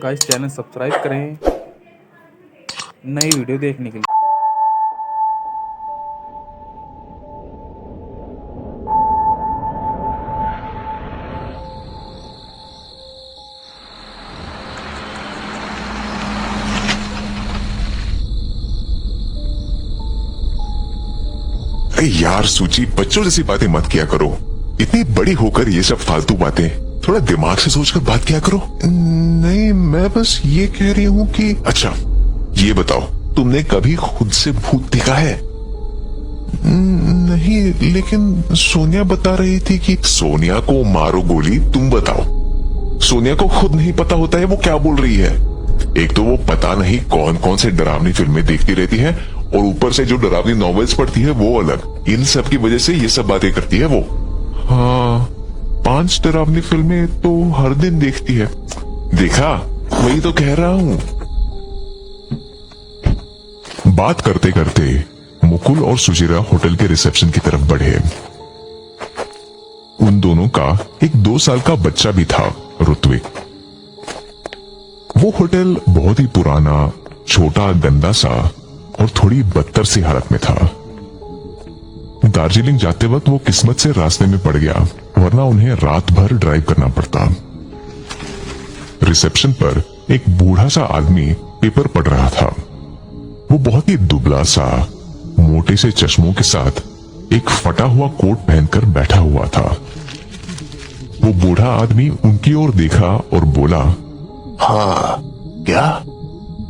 Guys channel subscribe करें नई video देखने के लिए। अरे यार सूची, बच्चों जैसी बातें मत किया करो। इतनी बड़ी होकर ये सब फालतू बातें, थोड़ा दिमाग से सोचकर बात किया करो। नहीं, मैं बस ये कह रही हूँ कि अच्छा ये बताओ, तुमने कभी खुद से भूत देखा है? नहीं, लेकिन सोनिया बता रही थी कि सोनिया को मारो गोली। तुम बताओ, सोनिया को खुद नहीं पता होता है वो क्या बोल रही है। एक तो वो पता नहीं कौन कौन से डरावनी फिल्में देखती रहती है, और ऊपर से जो डरावनी नॉवेल्स पढ़ती है वो अलग। इन सब की वजह से ये सब बातें करती है वो। हाँ, 5 डरावनी फिल्में तो हर दिन देखती है। देखा, वही तो कह रहा हूं। बात करते करते मुकुल और सुचिरा होटल के रिसेप्शन की तरफ बढ़े। उन दोनों का एक 2 साल का बच्चा भी था, ऋत्विक। वो होटल बहुत ही पुराना, छोटा, गंदा सा और थोड़ी बदतर सी हालत में था। दार्जिलिंग जाते वक्त वो किस्मत से रास्ते में पड़ गया, वरना उन्हें रात भर ड्राइव करना पड़ता। रिसेप्शन पर एक बूढ़ा सा आदमी पेपर पढ़ रहा था। वो बहुत ही दुबला सा, मोटे से चश्मों के साथ एक फटा हुआ कोट पहनकर बैठा हुआ था। वो बूढ़ा आदमी उनकी ओर देखा और बोला, हाँ क्या?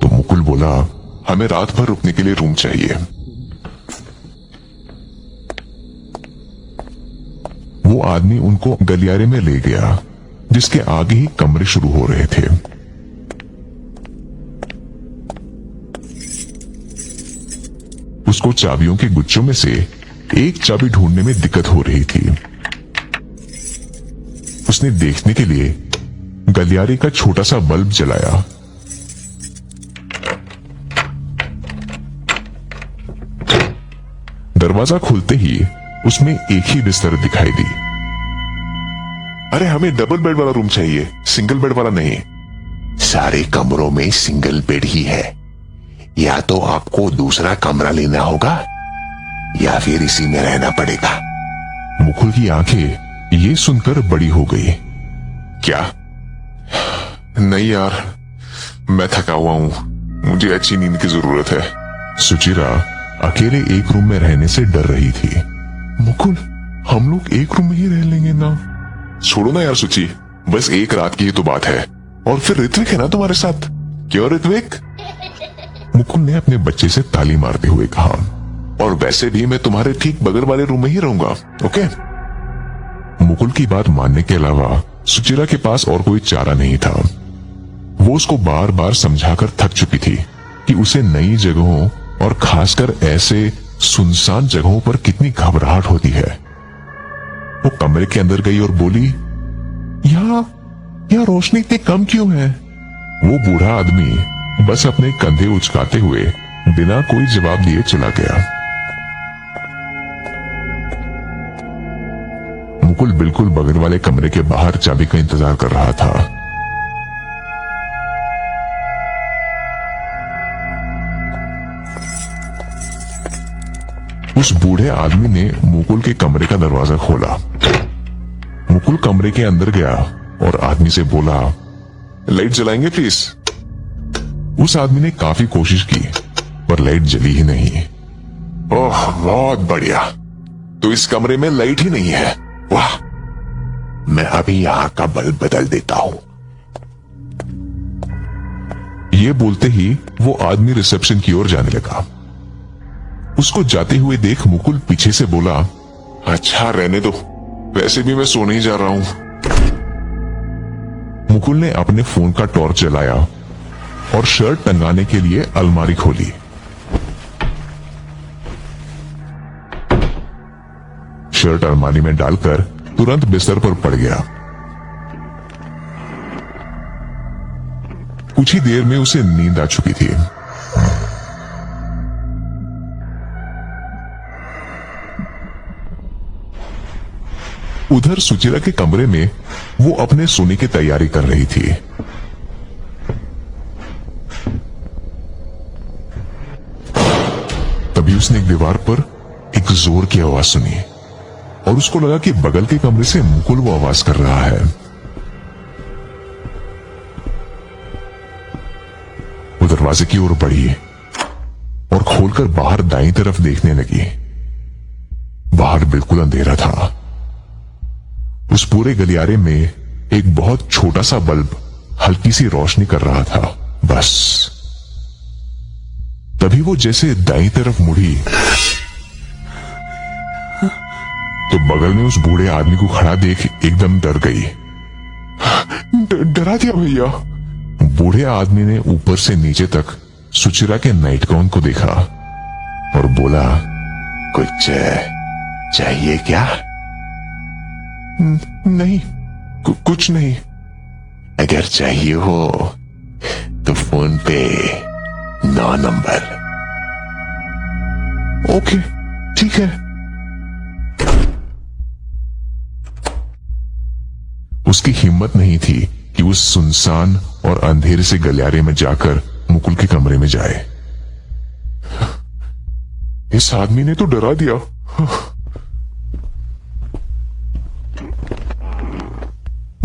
तो मुकुल बोला, हमें रात भर रुकने के लिए रूम चाहिए। वो आदमी उनको गलियारे में ले गया, जिसके आगे ही कमरे शुरू हो रहे थे। उसको चाबियों के गुच्छों में से एक चाबी ढूंढने में दिक्कत हो रही थी। उसने देखने के लिए गलियारे का छोटा सा बल्ब जलाया। दरवाजा खुलते ही उसमें एक ही बिस्तर दिखाई दी। अरे हमें डबल बेड वाला रूम चाहिए, सिंगल बेड वाला नहीं। सारे कमरों में सिंगल बेड ही है। या तो आपको दूसरा कमरा लेना होगा या फिर इसी में रहना पड़ेगा। मुकुल की आंखें ये सुनकर बड़ी हो गई। क्या? नहीं यार, मैं थका हुआ हूं, मुझे अच्छी नींद की जरूरत है। सुचिरा अकेले एक रूम में रहने से डर रही थी। मुकुल, हम लोग एक रूम में ही रह लेंगे ना? छोड़ो ना यार सुची, बस एक रात की ही तो बात है। और फिर ऋत्विक है ना तुम्हारे साथ। क्यों ऋत्विक? मुकुल ने अपने बच्चे से ताली मारते हुए कहा, और वैसे भी मैं तुम्हारे ठीक बगल वाले रूम में ही रहूंगा, ओके? मुकुल की बात मानने के अलावा सुचिरा के पास और कोई चारा नहीं था। वो उसको बार बार समझाकर थक चुकी थी कि उसे नई जगहों और खासकर ऐसे सुनसान जगहों पर कितनी घबराहट होती है। वो कमरे के अंदर गई और बोली, यहाँ रोशनी इतनी कम क्यों है? वो बूढ़ा आदमी बस अपने कंधे उचकाते हुए बिना कोई जवाब दिए चला गया। मुकुल बिल्कुल बगल वाले कमरे के बाहर चाबी का इंतजार कर रहा था। उस बूढ़े आदमी ने मुकुल के कमरे का दरवाजा खोला। मुकुल कमरे के अंदर गया और आदमी से बोला, लाइट जलाएंगे प्लीज? उस आदमी ने काफी कोशिश की पर लाइट जली ही नहीं। ओह बहुत बढ़िया, तो इस कमरे में लाइट ही नहीं है। वाह, मैं अभी यहाँ का बल्ब बदल देता हूँ। ये बोलते ही वो आदमी रिसेप्शन की ओर जाने लगा। उसको जाते हुए देख मुकुल पीछे से बोला, अच्छा रहने दो, वैसे भी मैं सोने ही जा रहा हूं। मुकुल ने अपने फोन का टॉर्च जलाया और शर्ट टंगाने के लिए अलमारी खोली। शर्ट अलमारी में डालकर तुरंत बिस्तर पर पड़ गया। कुछ ही देर में उसे नींद आ चुकी थी। उधर सुचिरा के कमरे में वो अपने सोने की तैयारी कर रही थी। तभी उसने एक दीवार पर एक जोर की आवाज सुनी और उसको लगा कि बगल के कमरे से मुकुल वो आवाज कर रहा है। वो दरवाजे की ओर बढ़ी और खोलकर बाहर दाईं तरफ देखने लगी। बाहर बिल्कुल अंधेरा था। उस पूरे गलियारे में एक बहुत छोटा सा बल्ब हल्की सी रोशनी कर रहा था, बस। तभी वो जैसे दाईं तरफ मुड़ी तो बगल में उस बूढ़े आदमी को खड़ा देख एकदम डर गई। डरा दिया भैया। बूढ़े आदमी ने ऊपर से नीचे तक सुचित्रा के नाइट गाउन को देखा और बोला, कुछ चाहिए क्या? नहीं, कुछ नहीं। अगर चाहिए हो तो फोन पे 9 नंबर। ओके, ठीक है। उसकी हिम्मत नहीं थी कि उस सुनसान और अंधेरे से गलियारे में जाकर मुकुल के कमरे में जाए। इस आदमी ने तो डरा दिया।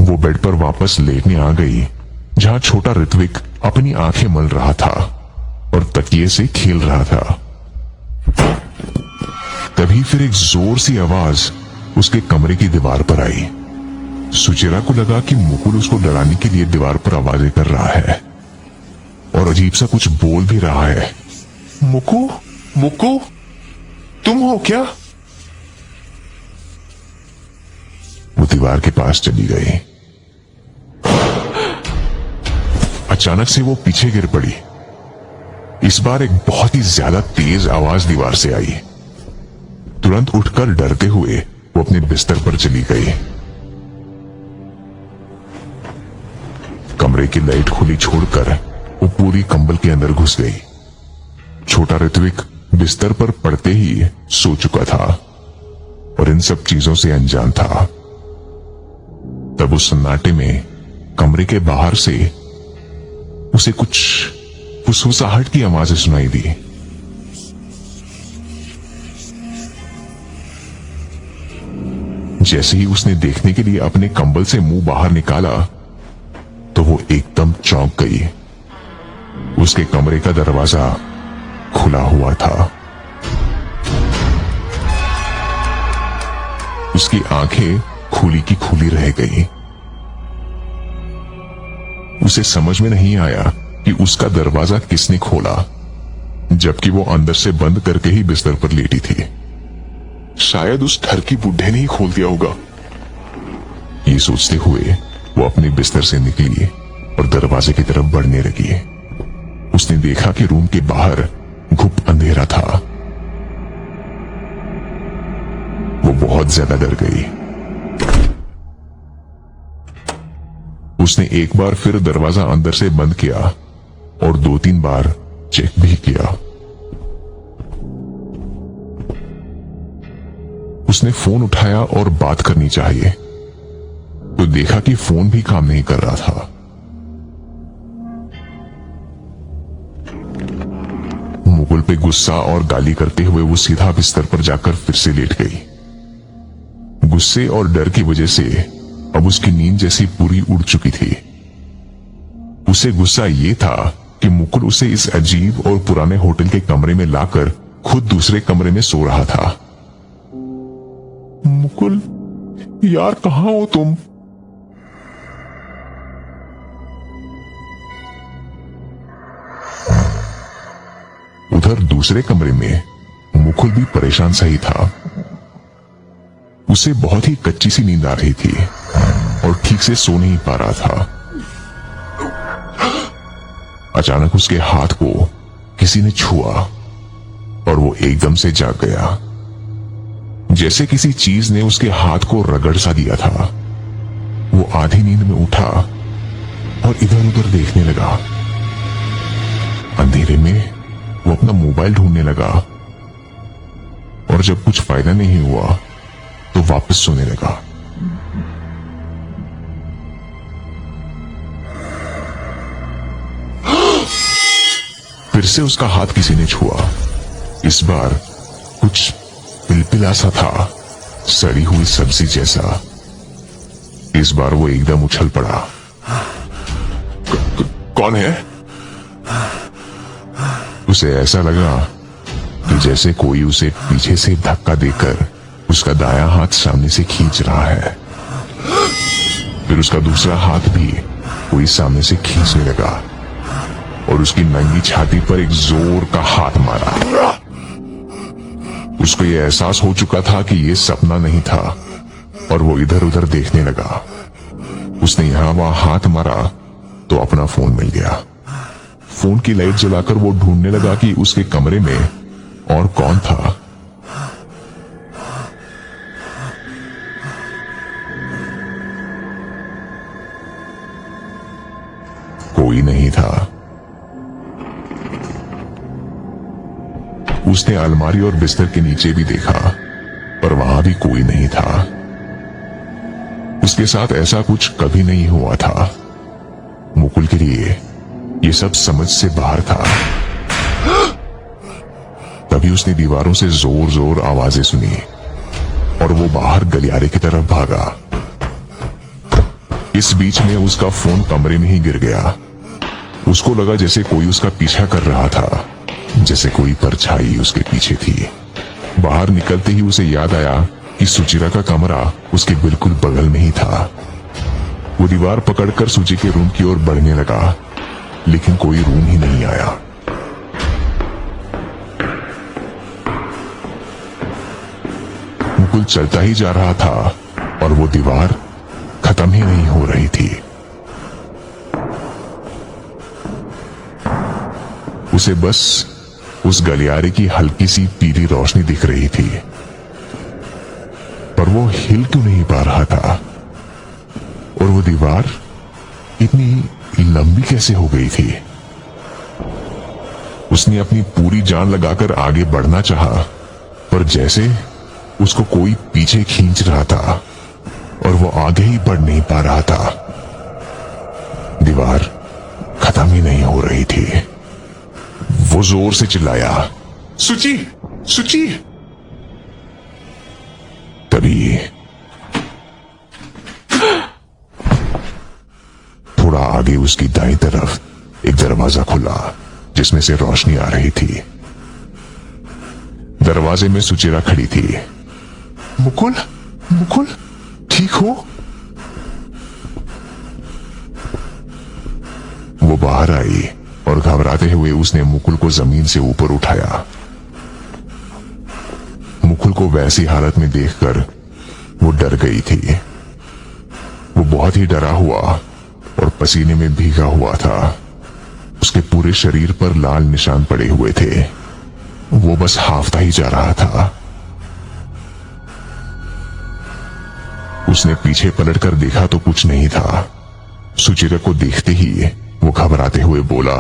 वो बेड पर वापस लेटने आ गई, जहां छोटा ऋत्विक अपनी आंखें मल रहा था और तकिए से खेल रहा था। तभी फिर एक जोर सी आवाज उसके कमरे की दीवार पर आई। सुचित्रा को लगा कि मुकुल उसको डराने के लिए दीवार पर आवाजें कर रहा है और अजीब सा कुछ बोल भी रहा है। मुकु, मुकु, तुम हो क्या? वो दीवार के पास चली गई। अचानक से वो पीछे गिर पड़ी। इस बार एक बहुत ही ज्यादा तेज आवाज दीवार से आई। तुरंत उठकर डरते हुए वो अपने बिस्तर पर चली गई। कमरे की लाइट खुली छोड़कर वो पूरी कंबल के अंदर घुस गई। छोटा ऋत्विक बिस्तर पर पड़ते ही सो चुका था और इन सब चीजों से अनजान था। तब उस सन्नाटे में कमरे के बाहर से उसे कुछ फुसफुसाहट की आवाजें सुनाई दी। जैसे ही उसने देखने के लिए अपने कंबल से मुंह बाहर निकाला तो वो एकदम चौंक गई। उसके कमरे का दरवाजा खुला हुआ था। उसकी आंखें खुली की खुली रह गई। उसे समझ में नहीं आया कि उसका दरवाजा किसने खोला, जबकि वो अंदर से बंद करके ही बिस्तर पर लेटी थी। शायद उस ठरकी बुड्ढे ने ही खोल दिया होगा। ये सोचते हुए वो अपने बिस्तर से निकली और दरवाजे की तरफ बढ़ने लगी। उसने देखा कि रूम के बाहर घुप अंधेरा था। वो बहुत ज्यादा डर गई। उसने एक बार फिर दरवाजा अंदर से बंद किया और 2-3 बार चेक भी किया। उसने फोन उठाया और बात करनी चाहिए तो देखा कि फोन भी काम नहीं कर रहा था। मुकुल पे गुस्सा और गाली करते हुए वो सीधा बिस्तर पर जाकर फिर से लेट गई। गुस्से और डर की वजह से अब उसकी नींद जैसी पूरी उड़ चुकी थी। उसे गुस्सा ये था कि मुकुल उसे इस अजीब और पुराने होटल के कमरे में लाकर खुद दूसरे कमरे में सो रहा था। मुकुल, यार कहां हो तुम? उधर दूसरे कमरे में मुकुल भी परेशान सा ही था। उसे बहुत ही कच्ची सी नींद आ रही थी और ठीक से सो नहीं पा रहा था। अचानक उसके हाथ को किसी ने छुआ और वो एकदम से जाग गया, जैसे किसी चीज ने उसके हाथ को रगड़ सा दिया था। वो आधी नींद में उठा और इधर उधर देखने लगा। अंधेरे में वो अपना मोबाइल ढूंढने लगा और जब कुछ फायदा नहीं हुआ तो वापस सोने लगा। फिर से उसका हाथ किसी ने छुआ इस बार कुछ पिलपिला सा था, सड़ी हुई सब्जी जैसा। इस बार वो एकदम उछल पड़ा। कौन है? उसे ऐसा लगा कि जैसे कोई उसे पीछे से धक्का देकर उसका दायां हाथ सामने से खींच रहा है। फिर उसका दूसरा हाथ भी कोई सामने से खींचने लगा और उसकी नंगी छाती पर एक जोर का हाथ मारा। उसको यह एहसास हो चुका था कि यह सपना नहीं था और वो इधर उधर देखने लगा। उसने यहां वहां हाथ मारा तो अपना फोन मिल गया। फोन की लाइट जलाकर वो ढूंढने लगा कि उसके कमरे में और कौन था। कोई नहीं था। उसने अलमारी और बिस्तर के नीचे भी देखा, पर वहां भी कोई नहीं था। उसके साथ ऐसा कुछ कभी नहीं हुआ था। मुकुल के लिए ये सब समझ से बाहर था। तभी उसने दीवारों से जोर जोर आवाजें सुनी और वो बाहर गलियारे की तरफ भागा। इस बीच में उसका फोन कमरे में ही गिर गया। उसको लगा जैसे कोई उसका पीछा कर रहा था, जैसे कोई परछाई उसके पीछे थी। बाहर निकलते ही उसे याद आया कि सुचिरा का कमरा उसके बिल्कुल बगल में ही था। वो दीवार पकड़कर सुची के रूम की ओर बढ़ने लगा, लेकिन कोई रूम ही नहीं आया। मुकुल चलता ही जा रहा था और वो दीवार खत्म ही नहीं हो रही थी। उसे बस उस गलियारे की हल्की सी पीली रोशनी दिख रही थी, पर वो हिल क्यों नहीं पा रहा था। और वो दीवार इतनी लंबी कैसे हो गई थी। उसने अपनी पूरी जान लगाकर आगे बढ़ना चाहा, पर जैसे उसको कोई पीछे खींच रहा था और वो आगे ही बढ़ नहीं पा रहा था। दीवार खत्म ही नहीं हो रही थी। वो जोर से चिल्लाया, सुची, सुची। तभी थोड़ा आगे उसकी दाईं तरफ एक दरवाजा खुला, जिसमें से रोशनी आ रही थी। दरवाजे में सुचिरा खड़ी थी। मुकुल, मुकुल, ठीक हो? वो बाहर आई और घबराते हुए उसने मुकुल को जमीन से ऊपर उठाया। मुकुल को वैसी हालत में देखकर वो डर गई थी। वो बहुत ही डरा हुआ और पसीने में भीगा हुआ था। उसके पूरे शरीर पर लाल निशान पड़े हुए थे। वो बस हाफता ही जा रहा था। उसने पीछे पलटकर देखा तो कुछ नहीं था। सुचिरा को देखते ही वो घबराते हुए बोला,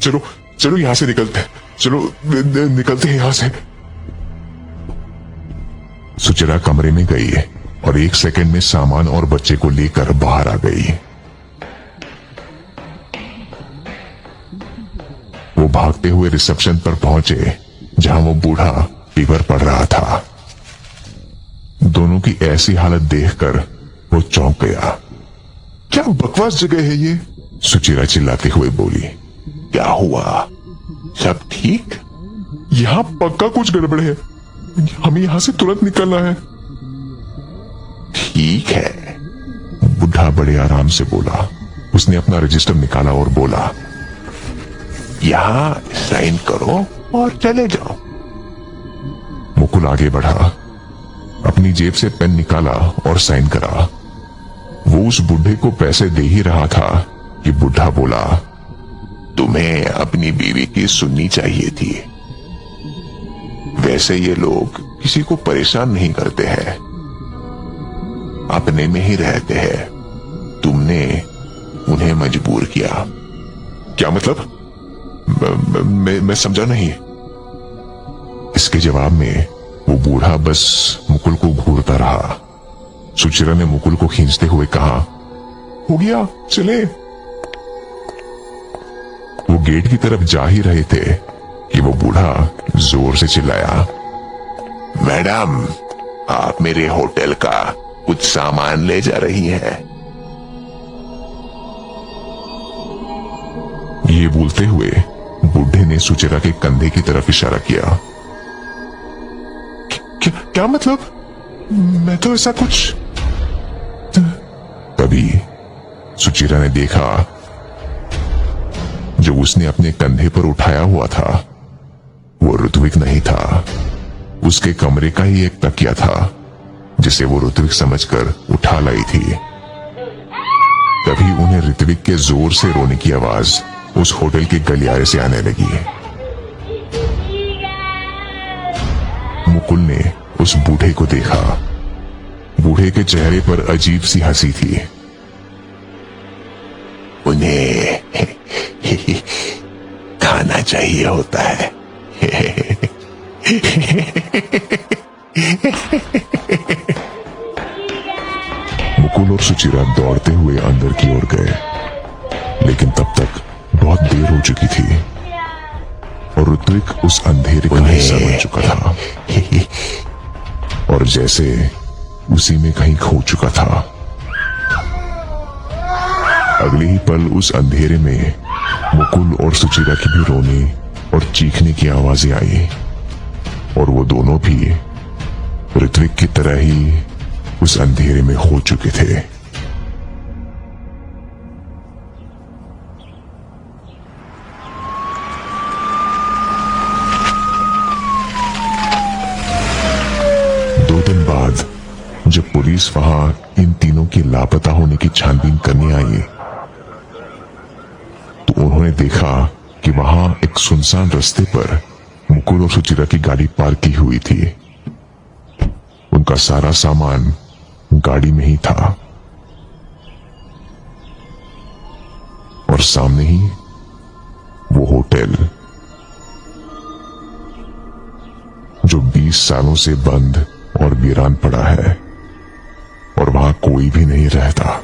चलो चलो यहां से निकलते, चलो निकलते हैं यहां से। सुचिरा कमरे में गई और 1 सेकंड में सामान और बच्चे को लेकर बाहर आ गई। वो भागते हुए रिसेप्शन पर पहुंचे, जहां वो बूढ़ा पेपर पढ़ रहा था। दोनों की ऐसी हालत देखकर वो चौंक गया। क्या बकवास जगह है ये? सुचिरा चिल्लाते हुए बोली। क्या हुआ? सब ठीक? यहां पक्का कुछ गड़बड़ है। हमें यहां से तुरंत निकलना है। ठीक है, बुढ़ा बड़े आराम से बोला। उसने अपना रजिस्टर निकाला और बोला, यहां साइन करो और चले जाओ। मुकुल आगे बढ़ा, अपनी जेब से पेन निकाला और साइन करा। वो उस बुढ़े को पैसे दे ही रहा था कि बुढ़ा बोला, तुम्हें अपनी बीवी की सुननी चाहिए थी। वैसे ये लोग किसी को परेशान नहीं करते हैं, अपने में ही रहते हैं। तुमने उन्हें मजबूर किया। क्या मतलब? मैं समझा नहीं। इसके जवाब में वो बूढ़ा बस मुकुल को घूरता रहा। सुचिरा ने मुकुल को खींचते हुए कहा, हो गया, चले। वो गेट की तरफ जा ही रहे थे कि वो बूढ़ा जोर से चिल्लाया, मैडम, आप मेरे होटल का कुछ सामान ले जा रही हैं। ये बोलते हुए बूढ़े ने सुचित्रा के कंधे की तरफ इशारा किया। क्या मतलब? मैं तो ऐसा कुछ। तभी सुचित्रा ने देखा जो उसने अपने कंधे पर उठाया हुआ था वो ऋत्विक नहीं था, उसके कमरे का ही एक तकिया था जिसे वो ऋत्विक समझकर उठा लाई थी। तभी उन्हें ऋत्विक के जोर से रोने की आवाज उस होटल के गलियारे से आने लगी। मुकुल ने उस बूढ़े को देखा। बूढ़े के चेहरे पर अजीब सी हंसी थी। उन्हें खाना चाहिए होता है। मुकुल और सुचित्रा दौड़ते हुए अंदर की ओर गए, लेकिन तब तक बहुत देर हो चुकी थी और ऋत्विक उस अंधेरे का हिस्सा बन चुका था और जैसे उसी में कहीं खो चुका था। अगले ही पल उस अंधेरे में मुकुल और सुचित्रा की भी रोने और चीखने की आवाजें आई और वो दोनों भी ऋत्विक की तरह ही उस अंधेरे में खो चुके थे। दो दिन बाद जब पुलिस वहां इन तीनों के लापता होने की छानबीन करने आई तो उन्होंने देखा कि वहां एक सुनसान रास्ते पर मुकुल और सुचित्रा की गाड़ी पार्क की हुई थी। उनका सारा सामान गाड़ी में ही था और सामने ही वो होटल जो 20 सालों से बंद और वीरान पड़ा है और वहां कोई भी नहीं रहता।